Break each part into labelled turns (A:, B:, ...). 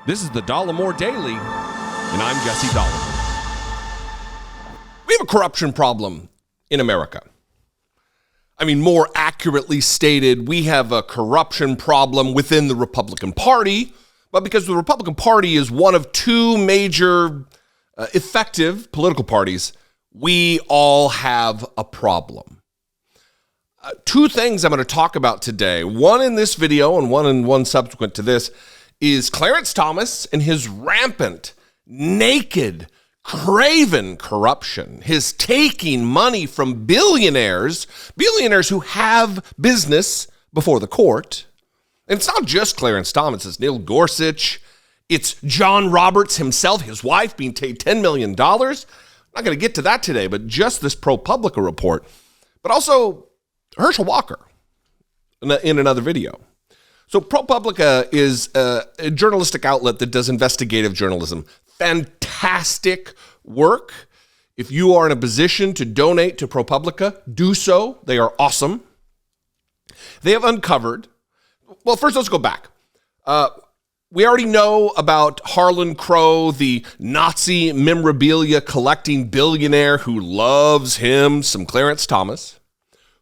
A: This is the Dollemore Daily, and I'm Jesse Dollemore. We have a corruption problem in America. I mean, more accurately stated, we have a corruption problem within the Republican Party, but because the Republican Party is one of two major effective political parties, we all have a problem. Two things I'm going to talk about today, one in this video and one subsequent to this, is Clarence Thomas and his rampant, naked, craven corruption, his taking money from billionaires who have business before the court. And it's not just Clarence Thomas, it's Neil Gorsuch, it's John Roberts himself, his wife being paid $10 million. I'm not going to get to that today, but just this ProPublica report, but also Herschel Walker in another video. So ProPublica is a journalistic outlet that does investigative journalism. Fantastic work. If you are in a position to donate to ProPublica, do so. They are awesome. They have uncovered, well, first let's go back. We already know about Harlan Crow, the Nazi memorabilia collecting billionaire who loves him some Clarence Thomas,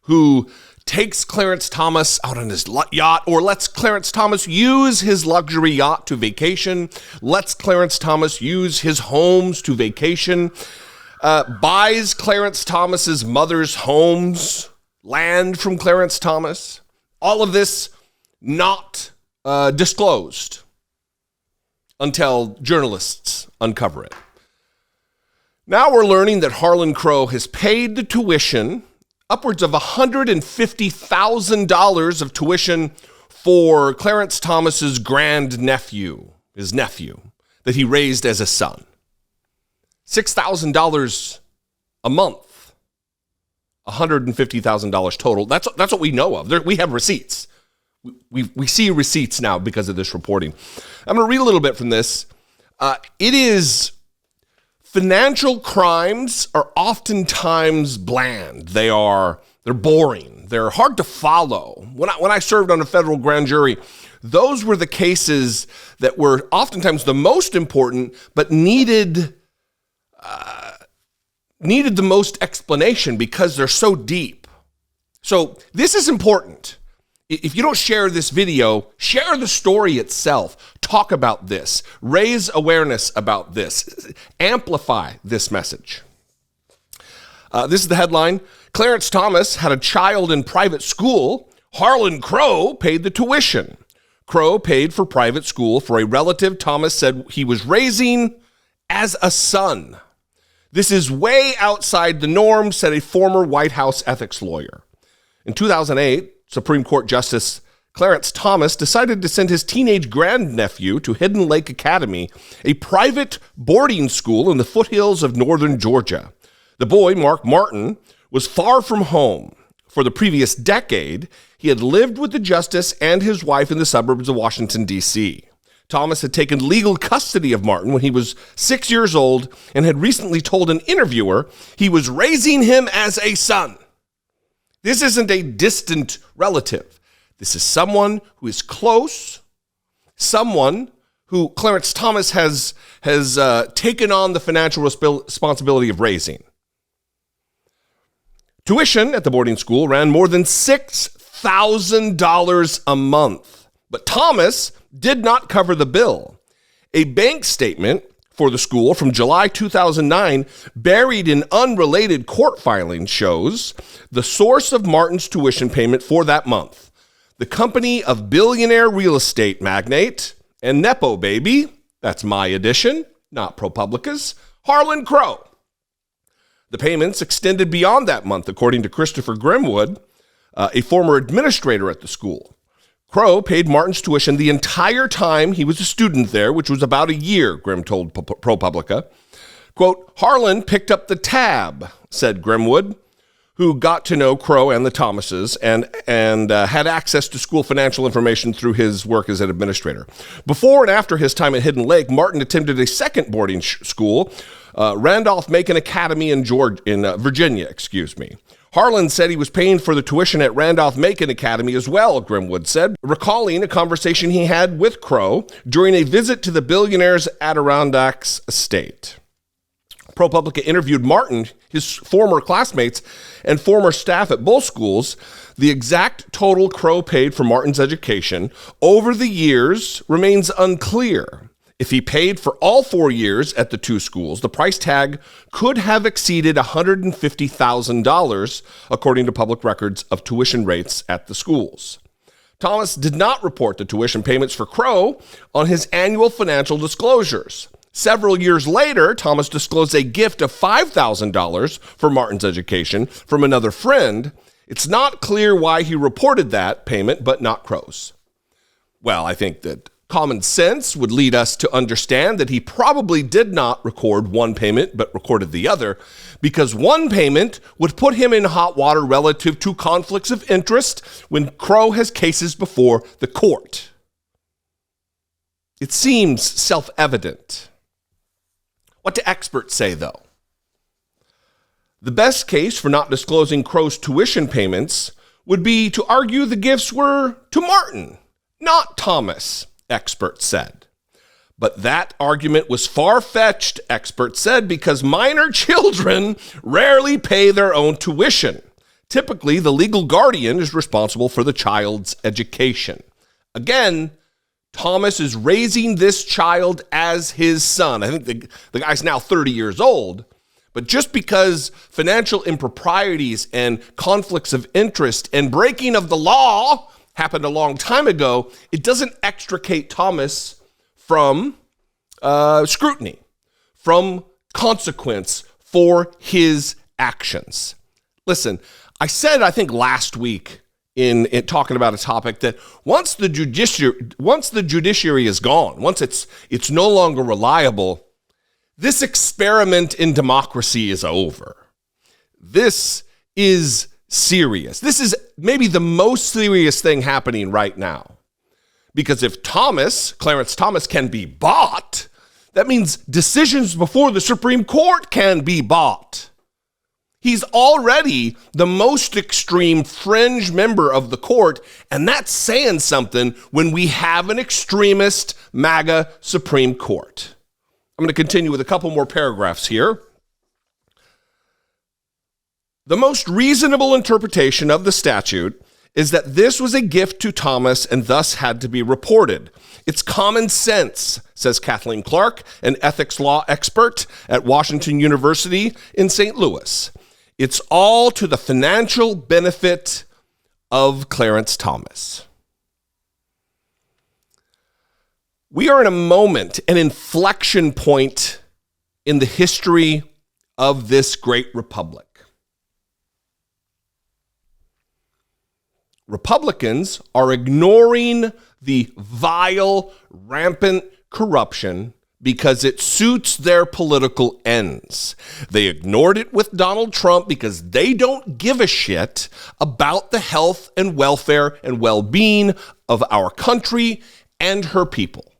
A: who takes Clarence Thomas out on his yacht, or lets Clarence Thomas use his luxury yacht to vacation, lets Clarence Thomas use his homes to vacation, buys Clarence Thomas's mother's homes, land from Clarence Thomas. All of this not disclosed until journalists uncover it. Now we're learning that Harlan Crow has paid the tuition, upwards of $150,000 of tuition for Clarence Thomas's grandnephew, his nephew, that he raised as a son. $6,000 a month, $150,000 total. That's what we know of. We have receipts. We see receipts now because of this reporting. I'm going to read a little bit from this. It is... Financial crimes are oftentimes bland. They're boring. They're hard to follow. When I served on a federal grand jury, those were the cases that were oftentimes the most important, but needed the most explanation because they're so deep. So this is important. If you don't share this video, share the story itself. Talk about this. Raise awareness about this. Amplify this message. This is the headline. Clarence Thomas had a child in private school. Harlan Crow paid the tuition. Crow paid for private school for a relative Thomas said he was raising as a son. This is way outside the norm, said a former White House ethics lawyer. In 2008, Supreme Court Justice Clarence Thomas decided to send his teenage grandnephew to Hidden Lake Academy, a private boarding school in the foothills of northern Georgia. The boy, Mark Martin, was far from home. For the previous decade, he had lived with the justice and his wife in the suburbs of Washington, D.C. Thomas had taken legal custody of Martin when he was 6 years old and had recently told an interviewer he was raising him as a son. This isn't a distant relative. This is someone who is close, someone who Clarence Thomas has taken on the financial responsibility of raising. Tuition at the boarding school ran more than $6,000 a month, but Thomas did not cover the bill. A bank statement for the school from July 2009, buried in unrelated court filings, shows the source of Martin's tuition payment for that month. The company of billionaire real estate magnate and Nepo baby, that's my addition, not ProPublica's, Harlan Crow. The payments extended beyond that month, according to Christopher Grimwood, a former administrator at the school. Crow paid Martin's tuition the entire time he was a student there, which was about a year, Grimm told ProPublica. Quote, Harlan picked up the tab, said Grimwood, who got to know Crow and the Thomases and had access to school financial information through his work as an administrator. Before and after his time at Hidden Lake, Martin attended a second boarding school, Randolph-Macon Academy in Virginia. Harlan said he was paying for the tuition at Randolph-Macon Academy as well, Grimwood said, recalling a conversation he had with Crow during a visit to the billionaire's Adirondacks estate. ProPublica interviewed Martin, his former classmates, and former staff at both schools. The exact total Crow paid for Martin's education over the years remains unclear. If he paid for all 4 years at the two schools, the price tag could have exceeded $150,000, according to public records of tuition rates at the schools. Thomas did not report the tuition payments for Crow on his annual financial disclosures. Several years later, Thomas disclosed a gift of $5,000 for Martin's education from another friend. It's not clear why he reported that payment, but not Crow's. Well, I think that common sense would lead us to understand that he probably did not record one payment, but recorded the other, because one payment would put him in hot water relative to conflicts of interest when Crow has cases before the court. It seems self-evident. What do experts say, though? The best case for not disclosing Crow's tuition payments would be to argue the gifts were to Martin, not Thomas, experts said. But that argument was far-fetched, experts said, because minor children rarely pay their own tuition. Typically, the legal guardian is responsible for the child's education. Again, Thomas is raising this child as his son. I think the guy's now 30 years old. But just because financial improprieties and conflicts of interest and breaking of the law happened a long time ago, it doesn't extricate Thomas from scrutiny, from consequence for his actions. Listen, I said, I think last week in talking about a topic, that once the judiciary is gone, once it's no longer reliable, this experiment in democracy is over. This is serious. This is maybe the most serious thing happening right now. Because if Clarence Thomas can be bought, that means decisions before the Supreme Court can be bought. He's already the most extreme fringe member of the court, and that's saying something when we have an extremist MAGA Supreme Court. I'm going to continue with a couple more paragraphs here. The most reasonable interpretation of the statute is that this was a gift to Thomas and thus had to be reported. It's common sense, says Kathleen Clark, an ethics law expert at Washington University in St. Louis. It's all to the financial benefit of Clarence Thomas. We are in a moment, an inflection point in the history of this great republic. Republicans are ignoring the vile, rampant corruption because it suits their political ends. They ignored it with Donald Trump because they don't give a shit about the health and welfare and well-being of our country and her people.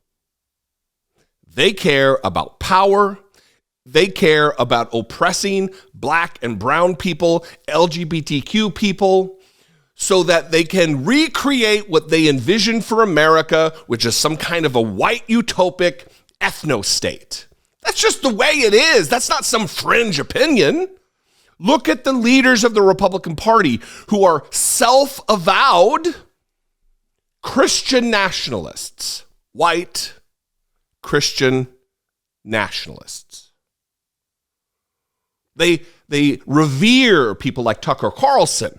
A: They care about power. They care about oppressing black and brown people, LGBTQ people, so that they can recreate what they envision for America, which is some kind of a white utopic ethno-state. That's just the way it is. That's not some fringe opinion. Look at the leaders of the Republican Party who are self-avowed Christian nationalists, white Christian nationalists. They revere people like Tucker Carlson,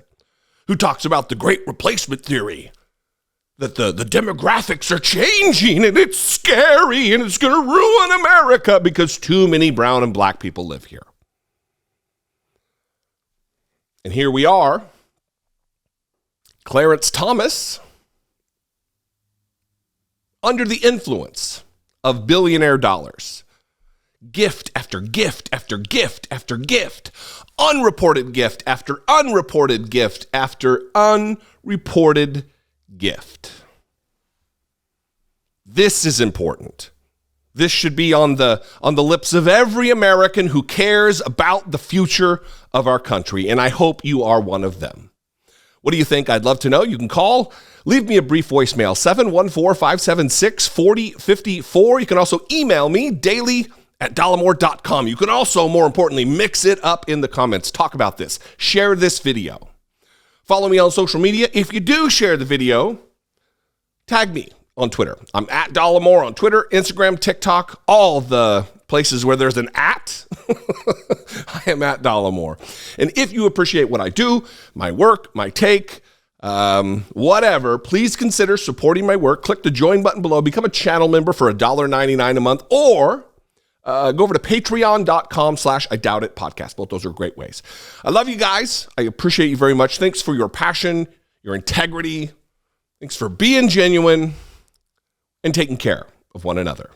A: who talks about the great replacement theory, that the demographics are changing and it's scary and it's going to ruin America because too many brown and black people live here. And here we are, Clarence Thomas, under the influence of billionaire dollars. Gift after gift after gift after gift. Unreported gift after unreported gift after unreported gift. This is important. This should be on the lips of every American who cares about the future of our country, and I hope you are one of them. What do you think? I'd love to know. You can call, leave me a brief voicemail, 714-576-4054. You can also email me, daily@dollemore.com. You can also, more importantly, mix it up in the comments. Talk about this. Share this video. Follow me on social media. If you do share the video, tag me on Twitter. I'm at Dollemore on Twitter, Instagram, TikTok, all the places where there's an at. I am at Dollemore. And if you appreciate what I do, my work, my take, whatever, please consider supporting my work. Click the join button below, become a channel member for $1.99 a month, or go over to patreon.com/IDoubtItPodcast. Both those are great ways. I love you guys. I appreciate you very much. Thanks for your passion, your integrity. Thanks for being genuine and taking care of one another.